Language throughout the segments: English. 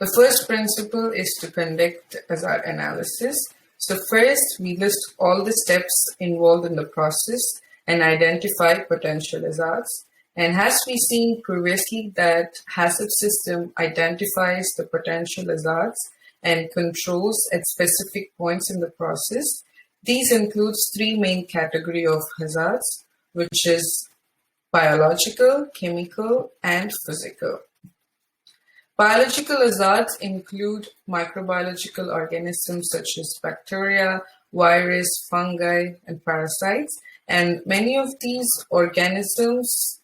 The first principle is to conduct hazard analysis. So first, we list all the steps involved in the process and identify potential hazards. And as we seen previously that HACCP system identifies the potential hazards and controls at specific points in the process. These includes three main categories of hazards, which is biological, chemical, and physical. Biological hazards include microbiological organisms such as bacteria, virus, fungi, and parasites. And many of these organisms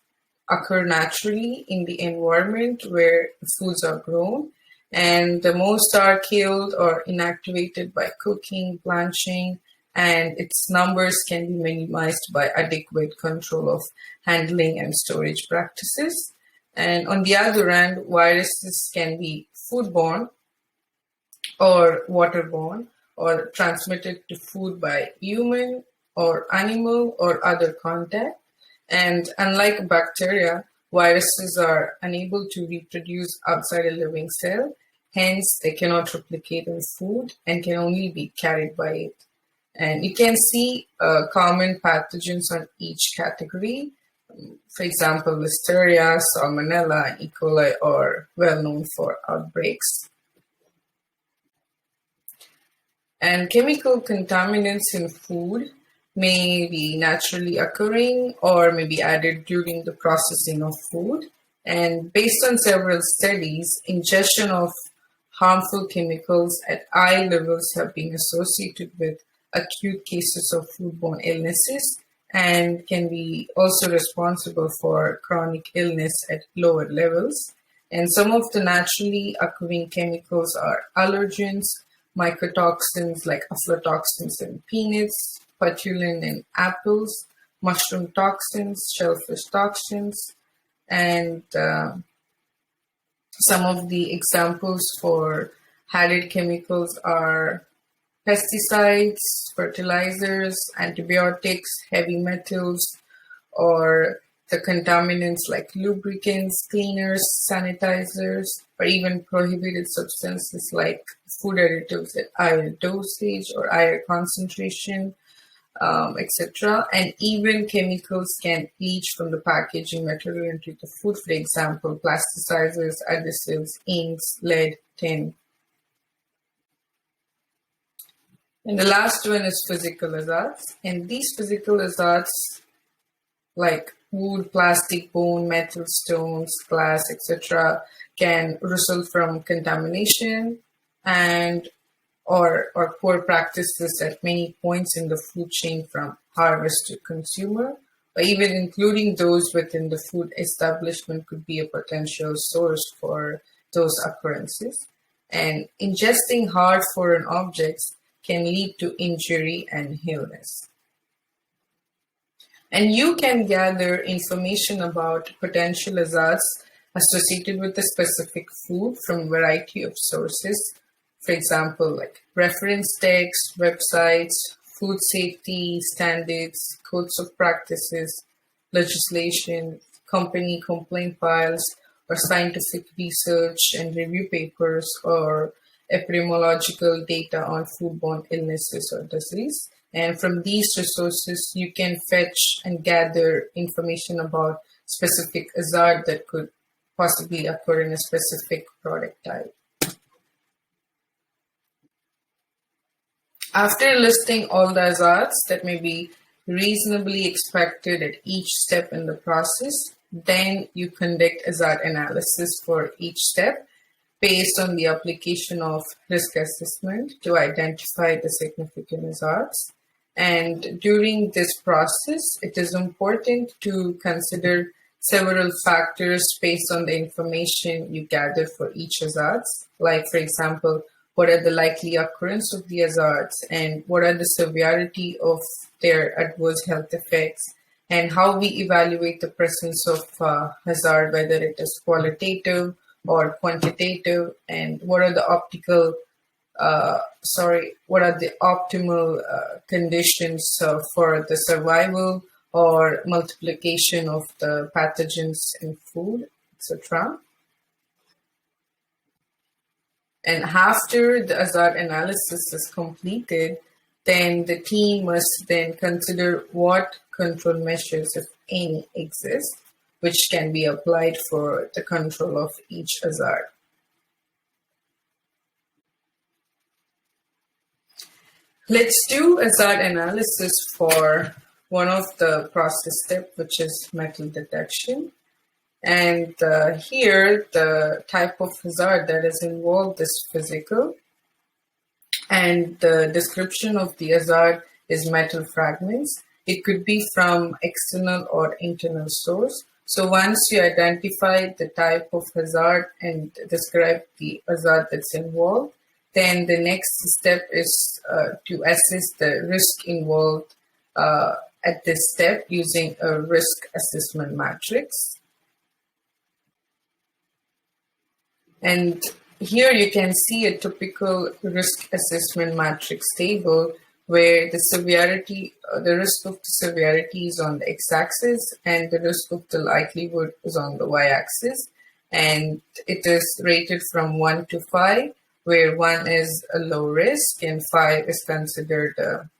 occur naturally in the environment where foods are grown. And the most are killed or inactivated by cooking, blanching, and its numbers can be minimized by adequate control of handling and storage practices. And on the other hand, viruses can be foodborne or waterborne or transmitted to food by human or animal or other contact. And unlike bacteria, viruses are unable to reproduce outside a living cell. Hence, they cannot replicate in food and can only be carried by it. And you can see common pathogens on each category. For example, Listeria, Salmonella, and E. coli are well known for outbreaks. And chemical contaminants in food may be naturally occurring or may be added during the processing of food. And based on several studies, ingestion of harmful chemicals at high levels have been associated with acute cases of foodborne illnesses and can be also responsible for chronic illness at lower levels. And some of the naturally occurring chemicals are allergens, mycotoxins like aflatoxins in peanuts, patulin in apples, mushroom toxins, shellfish toxins, and some of the examples for added chemicals are pesticides, fertilizers, antibiotics, heavy metals, or the contaminants like lubricants, cleaners, sanitizers, or even prohibited substances like food additives at higher dosage or higher concentration, etc. And even chemicals can leach from the packaging material into the food, for example, plasticizers, adhesives, inks, lead, tin. And the last one is physical hazards. And these physical hazards, like wood, plastic, bone, metal, stones, glass, etc., can result from contamination and or poor practices at many points in the food chain from harvest to consumer, or even including those within the food establishment could be a potential source for those occurrences. And ingesting hard foreign objects can lead to injury and illness. And you can gather information about potential hazards associated with a specific food from a variety of sources. For example, like reference texts, websites, food safety standards, codes of practices, legislation, company complaint files, or scientific research and review papers, or epidemiological data on foodborne illnesses or disease. And from these resources, you can fetch and gather information about specific hazard that could possibly occur in a specific product type. After listing all the hazards that may be reasonably expected at each step in the process, then you conduct hazard analysis for each step based on the application of risk assessment to identify the significant hazards. And during this process, it is important to consider several factors based on the information you gather for each hazards. Like, for example, what are the likely occurrence of the hazards and what are the severity of their adverse health effects, and how we evaluate the presence of hazard, whether it is qualitative or quantitative, and what are the optimal conditions for the survival or multiplication of the pathogens in food, etc. And after the hazard analysis is completed, then the team must then consider what control measures, if any, exist, which can be applied for the control of each hazard. Let's do hazard analysis for one of the process steps, which is metal detection. And here, the type of hazard that is involved is physical. And the description of the hazard is metal fragments. It could be from external or internal source. So once you identify the type of hazard and describe the hazard that's involved, then the next step is to assess the risk involved at this step using a risk assessment matrix. And here you can see a typical risk assessment matrix table where the severity, the risk of the severity is on the x-axis and the risk of the likelihood is on the y-axis. And it is rated from 1 to 5, where 1 is a low risk and 5 is considered a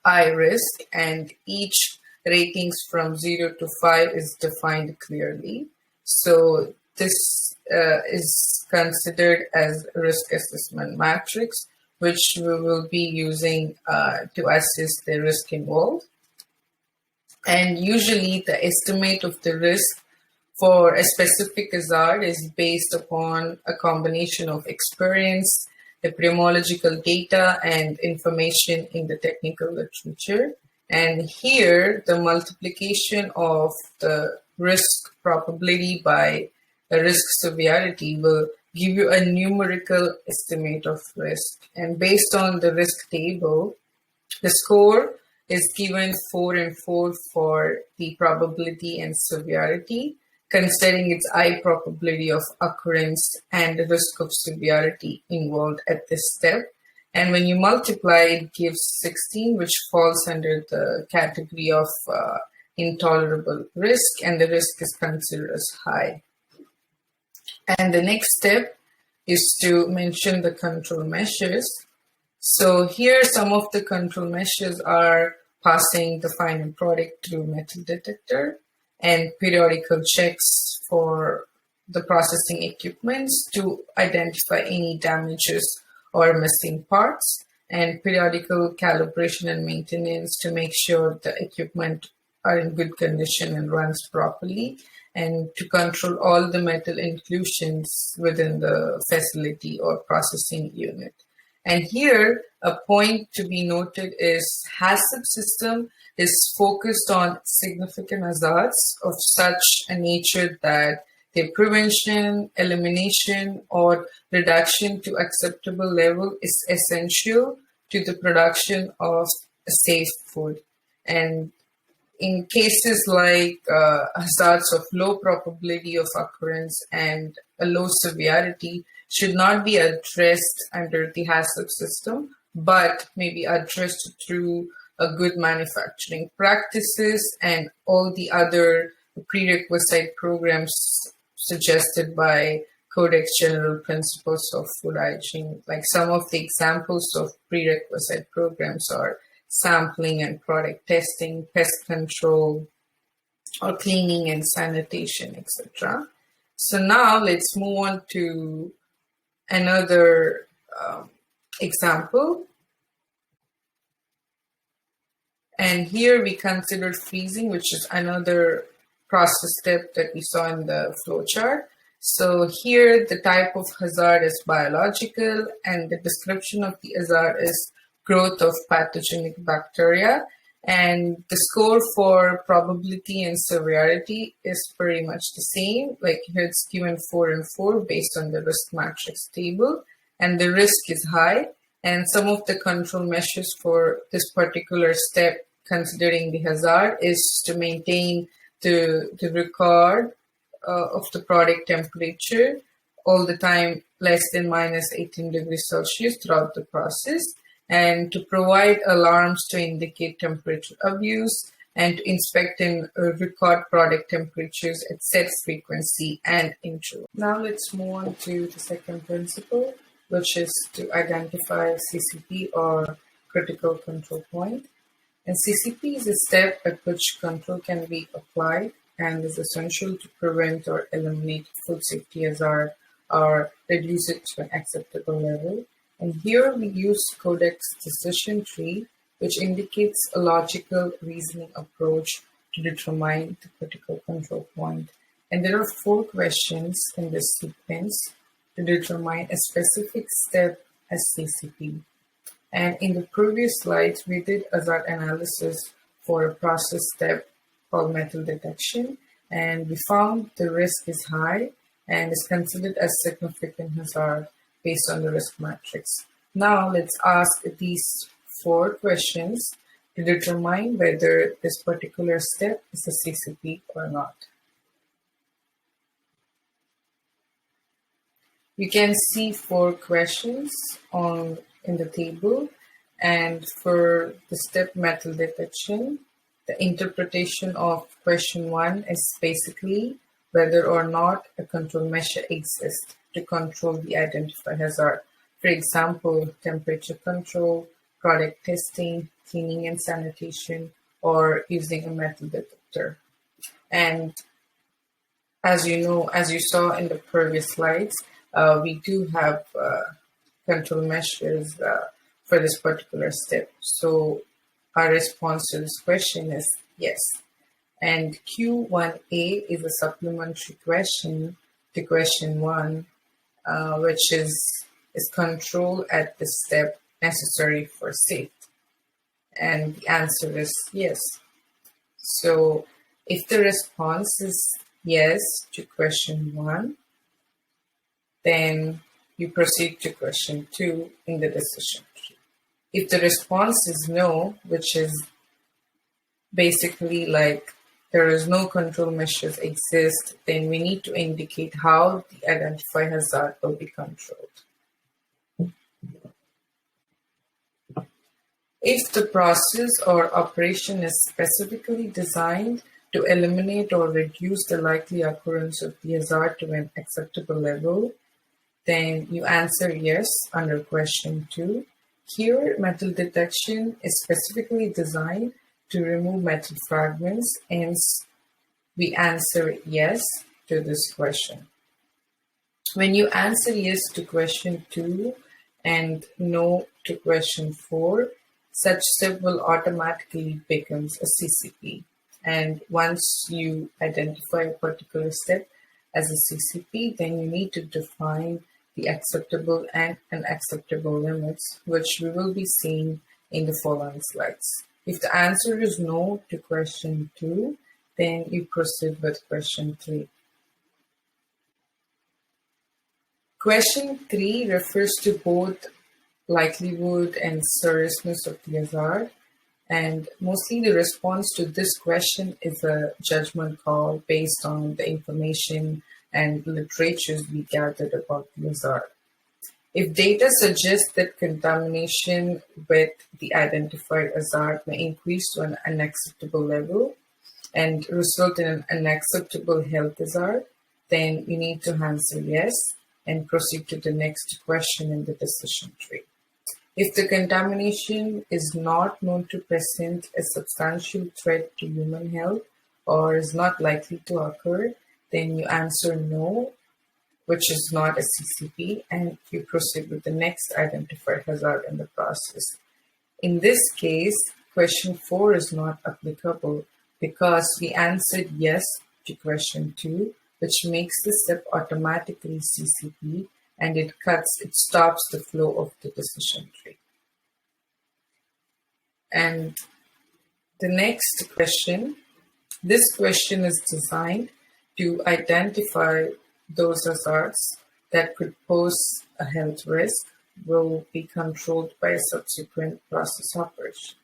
high risk. And each ratings from 0 to 5 is defined clearly. So this is considered as a risk assessment matrix, which we will be using to assess the risk involved. And usually the estimate of the risk for a specific hazard is based upon a combination of experience, epidemiological data, and information in the technical literature. And here, the multiplication of the risk probability by the risk severity will give you a numerical estimate of risk. And based on the risk table, the score is given 4 and 4 for the probability and severity, considering its high probability of occurrence and the risk of severity involved at this step. And when you multiply, it gives 16, which falls under the category of intolerable risk, and the risk is considered as high. And the next step is to mention the control measures. So here, some of the control measures are passing the final product through metal detector and periodical checks for the processing equipments to identify any damages or missing parts, and periodical calibration and maintenance to make sure the equipment are in good condition and runs properly, and to control all the metal inclusions within the facility or processing unit. And here, a point to be noted is HACCP system is focused on significant hazards of such a nature that their prevention, elimination, or reduction to acceptable level is essential to the production of safe food. And in cases like hazards of low probability of occurrence and a low severity should not be addressed under the HACCP system, but may be addressed through a good manufacturing practices and all the other prerequisite programs suggested by Codex General Principles of Food Hygiene. Like some of the examples of prerequisite programs are sampling and product testing, pest control, or cleaning and sanitation, etc. So now let's move on to another example. And here we considered freezing, which is another process step that we saw in the flowchart. So here the type of hazard is biological, and the description of the hazard is growth of pathogenic bacteria. And the score for probability and severity is pretty much the same. Like here it's given 4 and 4 based on the risk matrix table, and the risk is high. And some of the control measures for this particular step, considering the hazard, is to maintain the record of the product temperature all the time less than minus 18 degrees Celsius throughout the process, and to provide alarms to indicate temperature abuse, and to inspect and record product temperatures at set frequency and interval. Now let's move on to the second principle, which is to identify CCP or critical control point. And CCP is a step at which control can be applied and is essential to prevent or eliminate food safety hazard or reduce it to an acceptable level. And here we use Codex decision tree, which indicates a logical reasoning approach to determine the critical control point. And there are 4 questions in this sequence to determine a specific step as CCP. And in the previous slides, we did hazard analysis for a process step called metal detection, and we found the risk is high and is considered as significant hazard based on the risk matrix. Now let's ask these 4 questions to determine whether this particular step is a CCP or not. You can see 4 questions in the table, and for the step metal detection, the interpretation of question 1 is basically whether or not a control measure exists to control the identified hazard. For example, temperature control, product testing, cleaning and sanitation, or using a metal detector. And as you know, as you saw in the previous slides, we do have control measures for this particular step. So our response to this question is yes. And Q1A is a supplementary question to question 1, which is control at the step necessary for safety? And the answer is yes. So if the response is yes to question 1, then you proceed to question 2 in the decision tree. If the response is no, which is basically like there is no control measures exist, then we need to indicate how the identified hazard will be controlled. If the process or operation is specifically designed to eliminate or reduce the likely occurrence of the hazard to an acceptable level, then you answer yes under question 2. Here, metal detection is specifically designed to remove metal fragments, hence we answer yes to this question. When you answer yes to question 2 and no to question 4, such step will automatically becomes a CCP. And once you identify a particular step as a CCP, then you need to define the acceptable and unacceptable limits, which we will be seeing in the following slides. If the answer is no to question 2, then you proceed with question 3. Question 3 refers to both likelihood and seriousness of the hazard, and mostly the response to this question is a judgment call based on the information and literatures we gathered about the hazard. If data suggests that contamination with the identified hazard may increase to an unacceptable level and result in an unacceptable health hazard, then you need to answer yes and proceed to the next question in the decision tree. If the contamination is not known to present a substantial threat to human health or is not likely to occur, then you answer no, which is not a CCP, and you proceed with the next identified hazard in the process. In this case, question 4 is not applicable because we answered yes to question 2, which makes the step automatically CCP, and it stops the flow of the decision tree. And the next question, this question is designed to identify those hazards that could pose a health risk will be controlled by a subsequent process operation.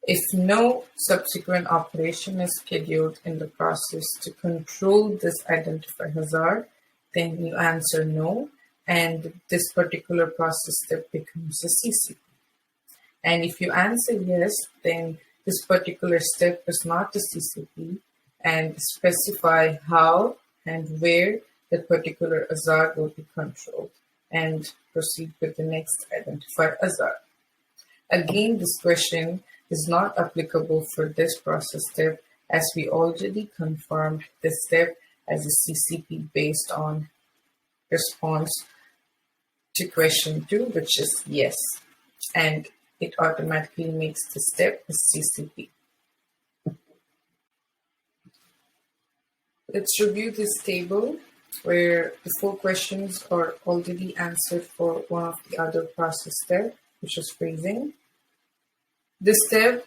If no subsequent operation is scheduled in the process to control this identified hazard, then you answer no, and this particular process step becomes a CCP. And if you answer yes, then this particular step is not a CCP, and specify how and where that particular hazard will be controlled. And proceed with the next identified hazard. Again, this question is not applicable for this process step as we already confirmed this step as a CCP based on response to question 2, which is yes, and it automatically makes the step a CCP. Let's review this table where the 4 questions are already answered for one of the other process steps, which is freezing. This step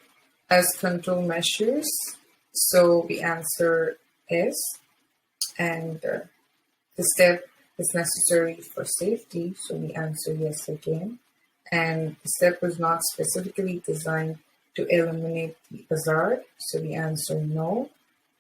has control measures, so we answer yes, and the step is necessary for safety, so we answer yes again. And the step was not specifically designed to eliminate the hazard, so we answer no.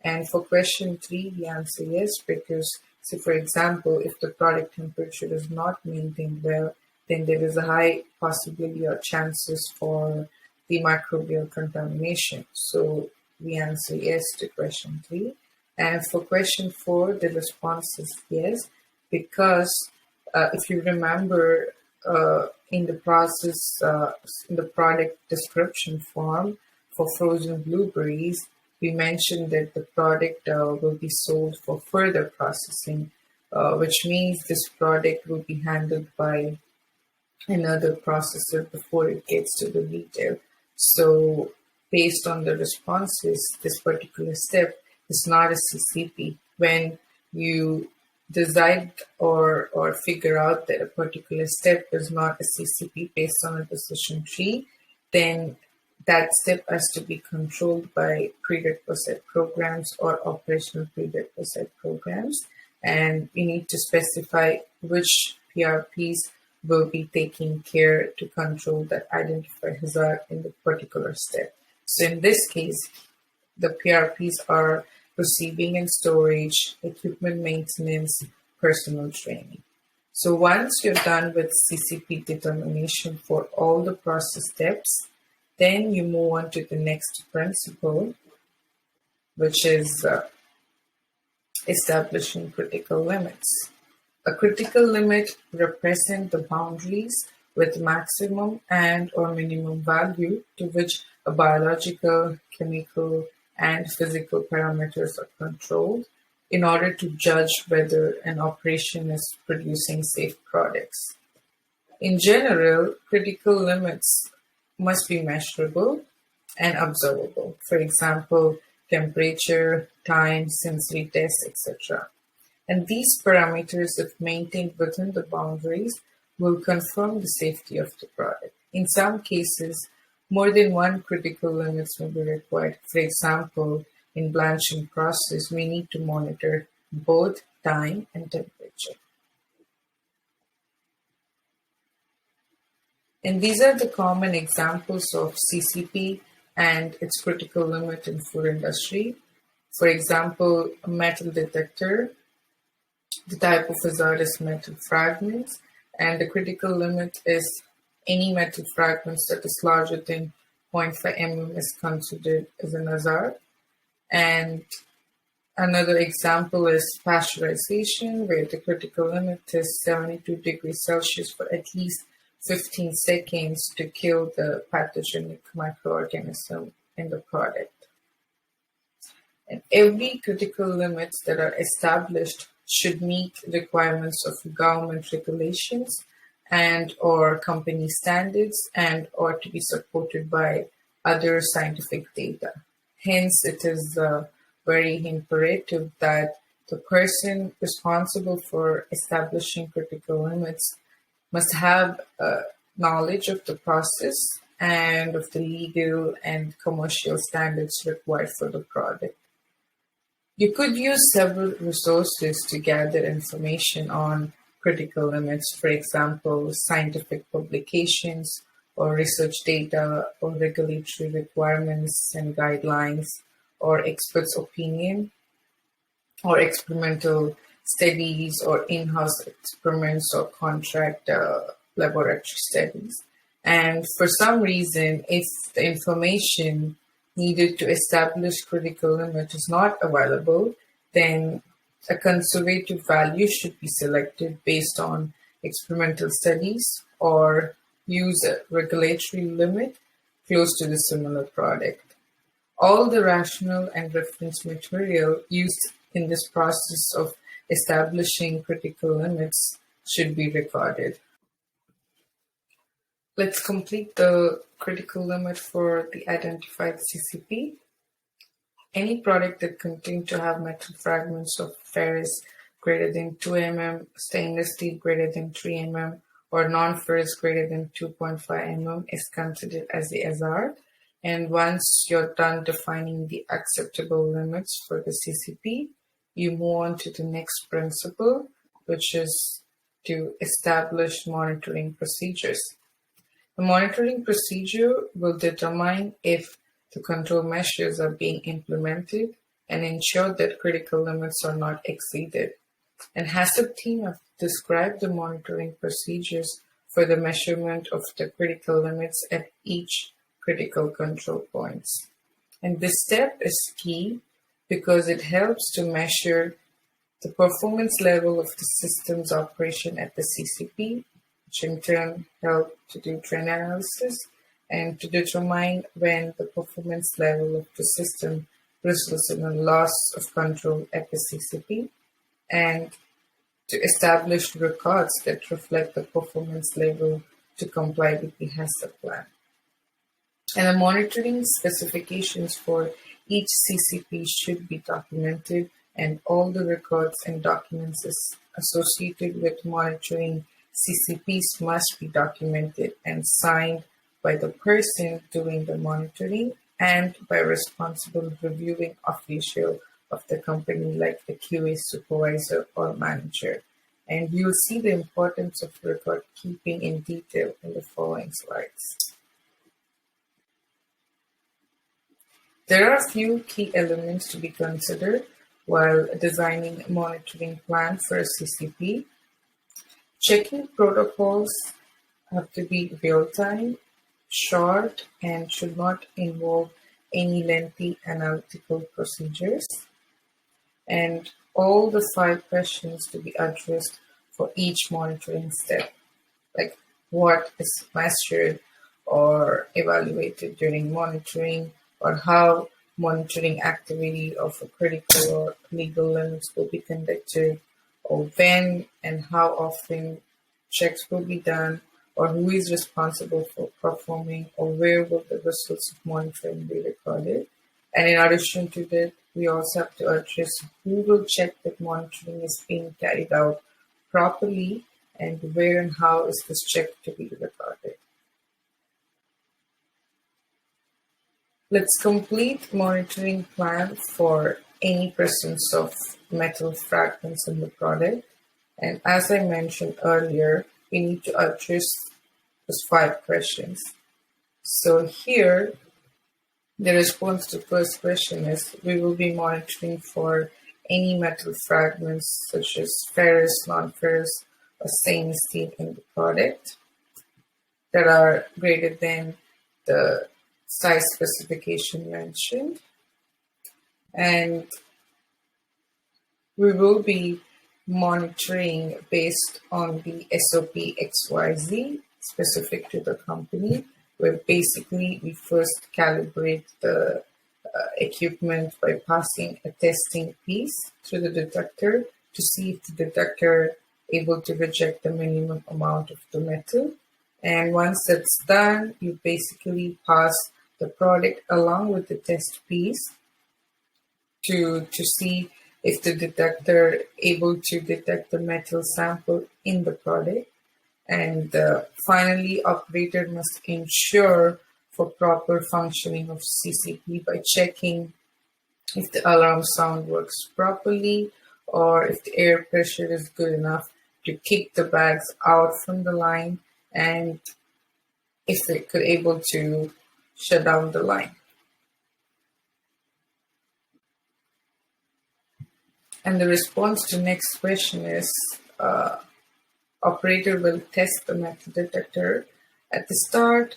And for question 3, we answer yes because, say for example, if the product temperature is not maintained well, then there is a high possibility or chances for the microbial contamination. So we answer yes to question 3. And for question 4, the response is yes, because if you remember in the process, in the product description form for frozen blueberries, we mentioned that the product will be sold for further processing, which means this product will be handled by another processor before it gets to the retail. So based on the responses, this particular step is not a CCP. When you decide or figure out that a particular step is not a CCP based on a decision tree, then that step has to be controlled by prerequisite programs or operational prerequisite programs. And we need to specify which PRPs will be taking care to control that identified hazard in the particular step. So in this case, the PRPs are receiving and storage, equipment maintenance, personal training. So once you're done with CCP determination for all the process steps, then you move on to the next principle, which is establishing critical limits. A critical limit represents the boundaries with maximum and or minimum value to which a biological, chemical, and physical parameters are controlled in order to judge whether an operation is producing safe products. In general, critical limits must be measurable and observable. For example, temperature, time, sensory tests, etc. And these parameters, if maintained within the boundaries, will confirm the safety of the product. In some cases, more than one critical limits may be required. For example, in blanching process, we need to monitor both time and temperature. And these are the common examples of CCP and its critical limit in food industry. For example, a metal detector, the type of hazard is metal fragments, and the critical limit is any metal fragments that is larger than 0.5 mm is considered as an hazard. And another example is pasteurization, where the critical limit is 72 degrees Celsius for at least 15 seconds to kill the pathogenic microorganism in the product. And every critical limits that are established should meet requirements of government regulations and or company standards and or to be supported by other scientific data. Hence, it is very imperative that the person responsible for establishing critical limits must have knowledge of the process and of the legal and commercial standards required for the product. You could use several resources to gather information on critical limits, for example, scientific publications or research data or regulatory requirements and guidelines or experts' opinion or experimental studies or in-house experiments or contract laboratory studies. And for some reason, if the information needed to establish critical limit is not available, then a conservative value should be selected based on experimental studies, or use a regulatory limit close to the similar product. All the rationale and reference material used in this process of establishing critical limits should be recorded. Let's complete the critical limit for the identified CCP. Any product that continues to have metal fragments of ferrous greater than 2 mm, stainless steel greater than 3 mm, or non-ferrous greater than 2.5 mm is considered as the hazard. And once you're done defining the acceptable limits for the CCP, you move on to the next principle, which is to establish monitoring procedures. The monitoring procedure will determine if the control measures are being implemented and ensure that critical limits are not exceeded. And HACCP team have described the monitoring procedures for the measurement of the critical limits at each critical control points. And this step is key because it helps to measure the performance level of the system's operation at the CCP, which in turn help to do trend analysis and to determine when the performance level of the system results in a loss of control at the CCP, and to establish records that reflect the performance level to comply with the HACCP plan. And the monitoring specifications for each CCP should be documented, and all the records and documents associated with monitoring CCPs must be documented and signed by the person doing the monitoring and by a responsible reviewing official of the company, like the QA supervisor or manager. And you'll see the importance of record keeping in detail in the following slides. There are a few key elements to be considered while designing a monitoring plan for a CCP. Checking protocols have to be real-time, short, and should not involve any lengthy analytical procedures. And all the 5 questions to be addressed for each monitoring step, like what is measured or evaluated during monitoring, or how monitoring activity of a critical or legal limits will be conducted, or when and how often checks will be done, or who is responsible for performing, or where will the results of monitoring be recorded. And in addition to that, we also have to address who will check that monitoring is being carried out properly, and where and how is this check to be recorded. Let's complete monitoring plan for any presence of metal fragments in the product. And as I mentioned earlier, we need to address those 5 questions. So here, the response to the first question is we will be monitoring for any metal fragments such as ferrous, non-ferrous, or stainless steel in the product that are greater than the size specification mentioned. And we will be monitoring based on the SOP XYZ specific to the company, where basically we first calibrate the equipment by passing a testing piece through the detector to see if the detector able to reject the minimum amount of the metal. And once that's done, you basically pass the product along with the test piece to see if the detector able to detect the metal sample in the product. And finally, operator must ensure for proper functioning of CCP by checking if the alarm sound works properly, or if the air pressure is good enough to kick the bags out from the line, and if they could able to shut down the line. And the response to next question is operator will test the metal detector at the start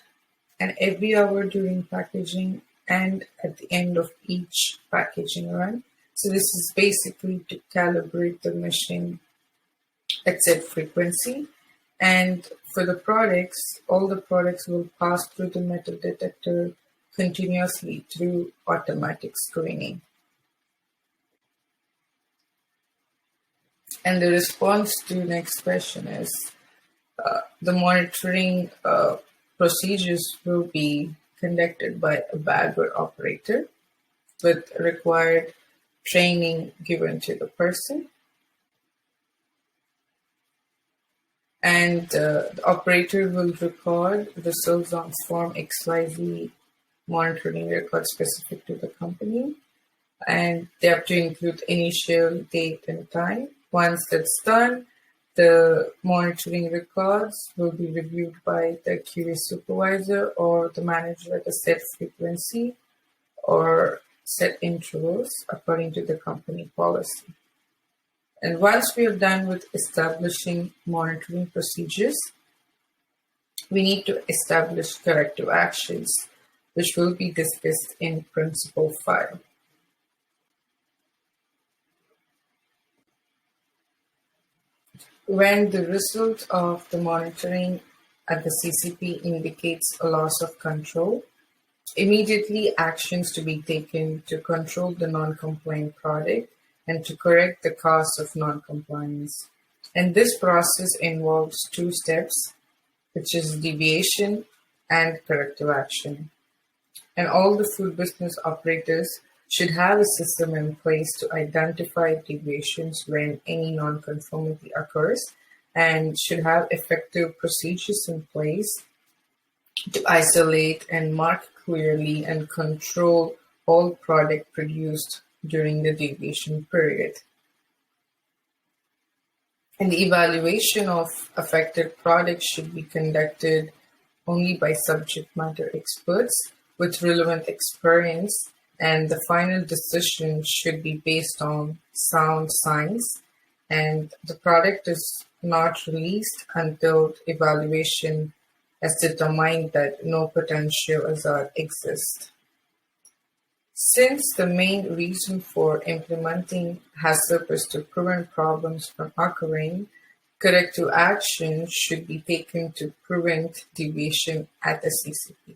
and every hour during packaging and at the end of each packaging run. So this is basically to calibrate the machine at set frequency. And for the products, all the products will pass through the metal detector continuously through automatic screening. And the response to the next question is the monitoring procedures will be conducted by a bagger operator with required training given to the person. And the operator will record results on Form XYZ monitoring record specific to the company. And they have to include initial date and time. Once that's done, the monitoring records will be reviewed by the QA supervisor or the manager at a set frequency or set intervals according to the company policy. And once we are done with establishing monitoring procedures, we need to establish corrective actions, which will be discussed in principle file. When the result of the monitoring at the CCP indicates a loss of control, immediately actions to be taken to control the non-compliant product and to correct the cause of non-compliance. And this process involves two steps, which is deviation and corrective action. And all the food business operators should have a system in place to identify deviations when any non-conformity occurs and should have effective procedures in place to isolate and mark clearly and control all product produced during the deviation period. And the evaluation of affected products should be conducted only by subject matter experts with relevant experience, and the final decision should be based on sound science, and the product is not released until evaluation has determined that no potential hazard exists. Since the main reason for implementing HACCP is to prevent problems from occurring, corrective action should be taken to prevent deviation at the CCP.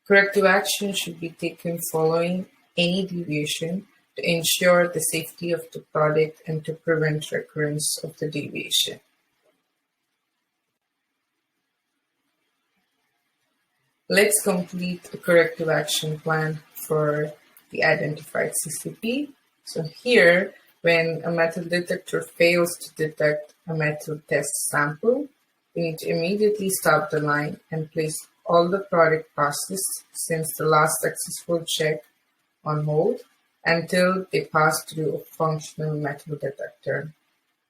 Corrective action should be taken following any deviation to ensure the safety of the product and to prevent recurrence of the deviation. Let's complete the corrective action plan for the identified CCP. So here, when a metal detector fails to detect a metal test sample, we need to immediately stop the line and place all the product process since the last successful check on hold until they pass through a functional metal detector.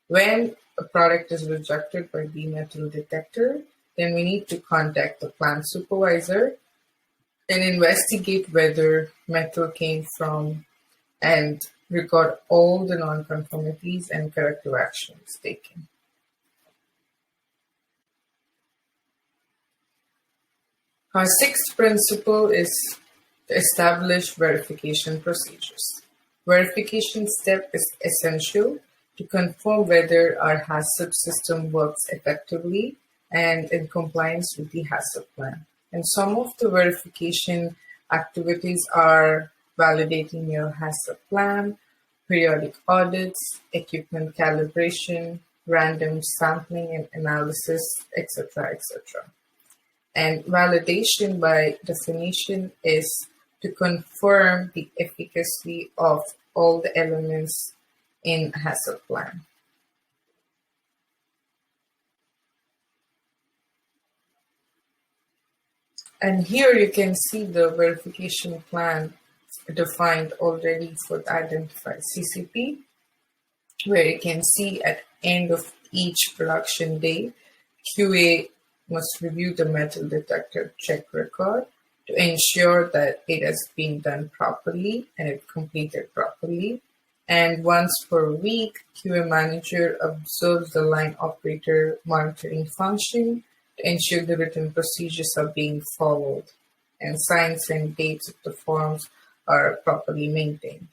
When a product is rejected by the metal detector, then we need to contact the plant supervisor and investigate whether metal came from and record all the non-conformities and corrective actions taken. Our sixth principle is to establish verification procedures. Verification step is essential to confirm whether our HACCP system works effectively and in compliance with the HACCP plan. And some of the verification activities are validating your HACCP plan, periodic audits, equipment calibration, random sampling and analysis, etc., etc. And validation by definition is to confirm the efficacy of all the elements in HACCP plan. And here you can see the verification plan defined already for the identified CCP, where you can see at end of each production day, QA must review the metal detector check record to ensure that it has been done properly and it completed properly. And once per week, QA manager observes the line operator monitoring function to ensure the written procedures are being followed and signs and dates of the forms are properly maintained.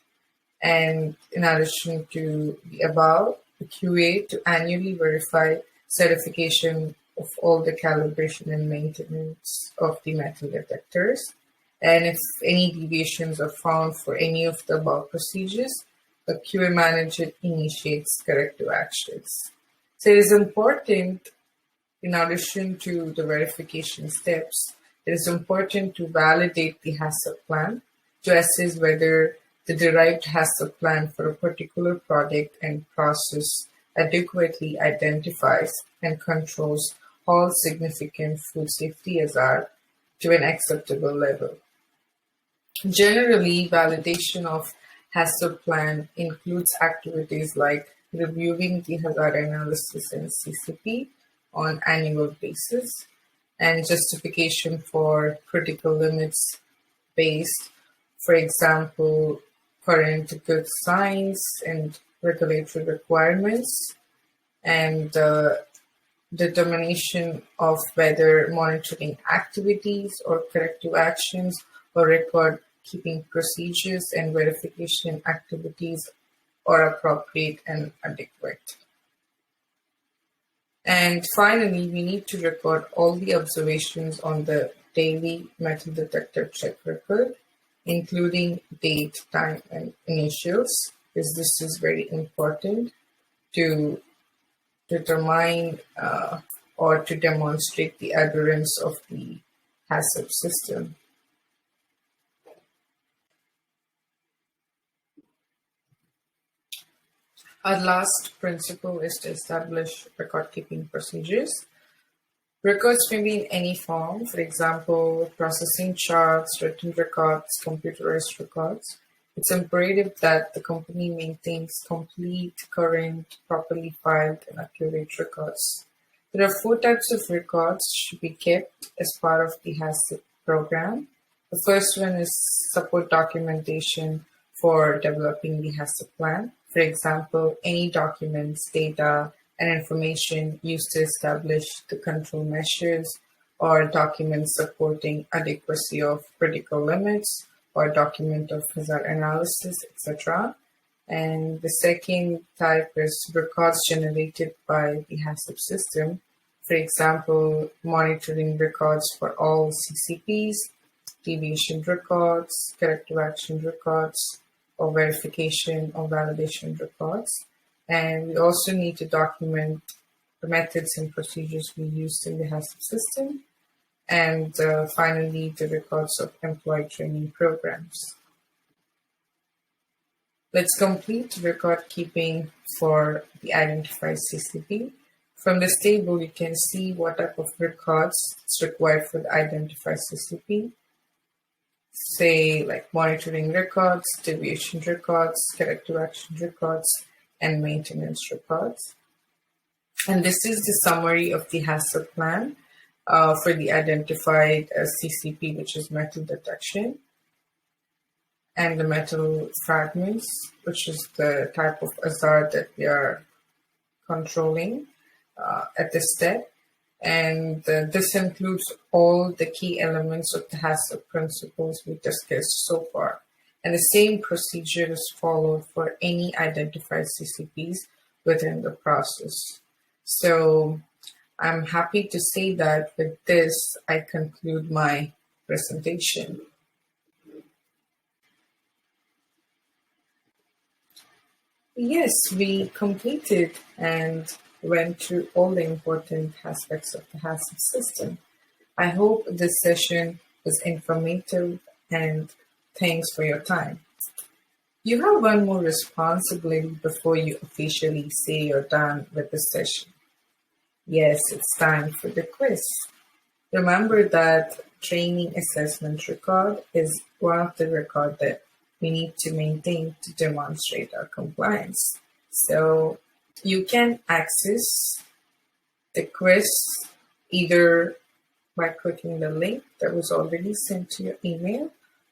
And in addition to the above, the QA to annually verify certification of all the calibration and maintenance of the metal detectors. And if any deviations are found for any of the above procedures, the QA manager initiates corrective actions. So it is important, in addition to the verification steps, it is important to validate the HACCP plan to assess whether the derived HACCP plan for a particular product and process adequately identifies and controls all significant food safety hazards to an acceptable level. Generally, validation of HACCP plan includes activities like reviewing the hazard analysis and CCP on annual basis and justification for critical limits based, for example, current good science and regulatory requirements, and determination of whether monitoring activities or corrective actions or record keeping procedures and verification activities are appropriate and adequate. And finally, we need to record all the observations on the daily metal detector check record, including date, time, and initials, because this is very important to determine or to demonstrate the adherence of the HACCP system. Our last principle is to establish record-keeping procedures. Records may be in any form, for example, processing charts, written records, computerized records. It's imperative that the company maintains complete, current, properly filed, and accurate records. There are 4 types of records should be kept as part of the HACCP program. The first one is support documentation for developing the HACCP plan. For example, any documents, data, and information used to establish the control measures, or documents supporting adequacy of critical limits, or document of hazard analysis, etc. And the second type is records generated by the HACCP system. For example, monitoring records for all CCPs, deviation records, corrective action records, or verification or validation records. And we also need to document the methods and procedures we used in the HACCP system. And finally, the records of employee training programs. Let's complete record keeping for the identifies CCP. From this table, you can see what type of records is required for the identifies CCP. Say like monitoring records, deviation records, corrective action records, and maintenance records. And this is the summary of the HACCP plan for the identified CCP, which is metal detection, and the metal fragments, which is the type of hazard that we are controlling at this step. And this includes all the key elements of the HACCP principles we discussed so far. And the same procedure is followed for any identified CCPs within the process. So I'm happy to say that with this, I conclude my presentation. Yes, we completed and went through all the important aspects of the HACCP system. I hope this session was informative, and thanks for your time. You have one more responsibility before you officially say you're done with the session. Yes, it's time for the quiz. Remember that training assessment record is one of the records that we need to maintain to demonstrate our compliance. So you can access the quiz either by clicking the link that was already sent to your email,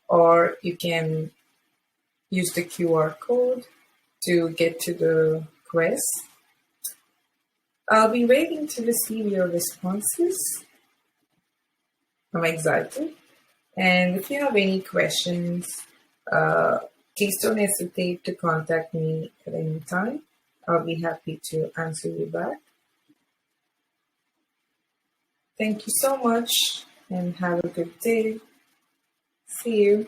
or you can use the QR code to get to the quiz. I'll be waiting to receive your responses. I'm excited. And if you have any questions, please don't hesitate to contact me at any time. I'll be happy to answer you back. Thank you so much and have a good day. See you.